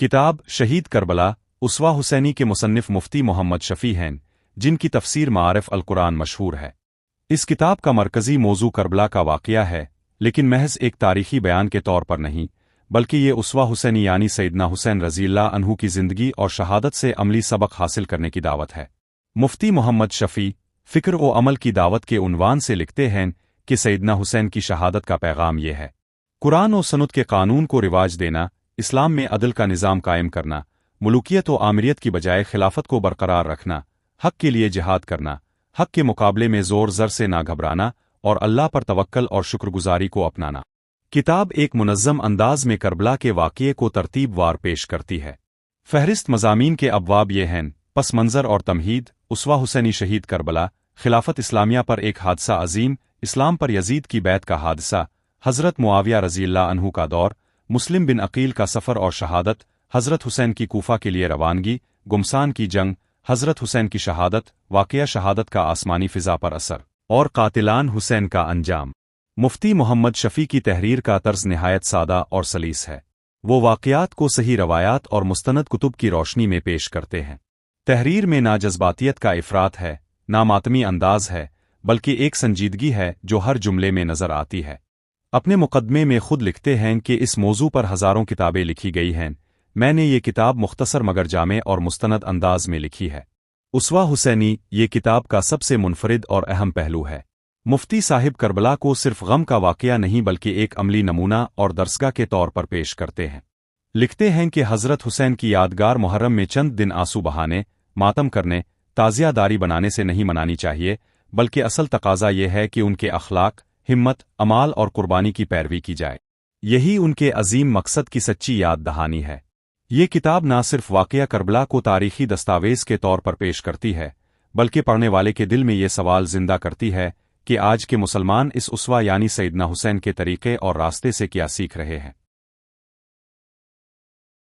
کتاب شہید کربلا اسوہ حسینی کے مصنف مفتی محمد شفیع ہیں، جن کی تفسیر معارف القرآن مشہور ہے۔ اس کتاب کا مرکزی موضوع کربلا کا واقعہ ہے، لیکن محض ایک تاریخی بیان کے طور پر نہیں، بلکہ یہ اسوہ حسینی یعنی سیدنا حسین رضی اللہ عنہ کی زندگی اور شہادت سے عملی سبق حاصل کرنے کی دعوت ہے۔ مفتی محمد شفیع فکر و عمل کی دعوت کے عنوان سے لکھتے ہیں کہ سیدنا حسین کی شہادت کا پیغام یہ ہے: قرآن و سنت کے قانون کو رواج دینا، اسلام میں عدل کا نظام قائم کرنا، ملوکیت و آمریت کی بجائے خلافت کو برقرار رکھنا، حق کے لیے جہاد کرنا، حق کے مقابلے میں زور زر سے نہ گھبرانا اور اللہ پر توکل اور شکر گزاری کو اپنانا۔ کتاب ایک منظم انداز میں کربلا کے واقعے کو ترتیب وار پیش کرتی ہے۔ فہرست مضامین کے ابواب یہ ہیں: پس منظر اور تمہید، اسوہ حسینی شہید کربلا، خلافت اسلامیہ پر ایک حادثہ عظیم، اسلام پر یزید کی بیعت کا حادثہ، حضرت معاویہ رضی اللہ عنہ کا دور، مسلم بن عقیل کا سفر اور شہادت، حضرت حسین کی کوفہ کے لیے روانگی، گمسان کی جنگ، حضرت حسین کی شہادت، واقعہ شہادت کا آسمانی فضا پر اثر، اور قاتلان حسین کا انجام۔ مفتی محمد شفیع کی تحریر کا طرز نہایت سادہ اور سلیس ہے۔ وہ واقعات کو صحیح روایات اور مستند کتب کی روشنی میں پیش کرتے ہیں۔ تحریر میں نہ جذباتیت کا افراط ہے، نہ ماتمی انداز ہے، بلکہ ایک سنجیدگی ہے جو ہر جملے میں نظر آتی ہے۔ اپنے مقدمے میں خود لکھتے ہیں کہ اس موضوع پر ہزاروں کتابیں لکھی گئی ہیں، میں نے یہ کتاب مختصر مگر جامع اور مستند انداز میں لکھی ہے۔ اسوہ حسینی یہ کتاب کا سب سے منفرد اور اہم پہلو ہے۔ مفتی صاحب کربلا کو صرف غم کا واقعہ نہیں بلکہ ایک عملی نمونہ اور درسگاہ کے طور پر پیش کرتے ہیں۔ لکھتے ہیں کہ حضرت حسین کی یادگار محرم میں چند دن آنسو بہانے، ماتم کرنے، تعزیہ داری بنانے سے نہیں منانی چاہیے، بلکہ اصل تقاضا یہ ہے کہ ان کے اخلاق، ہمت، عمال اور قربانی کی پیروی کی جائے۔ یہی ان کے عظیم مقصد کی سچی یاد دہانی ہے۔ یہ کتاب نہ صرف واقعہ کربلا کو تاریخی دستاویز کے طور پر پیش کرتی ہے، بلکہ پڑھنے والے کے دل میں یہ سوال زندہ کرتی ہے کہ آج کے مسلمان اس اسوہ یعنی سیدنا حسین کے طریقے اور راستے سے کیا سیکھ رہے ہیں۔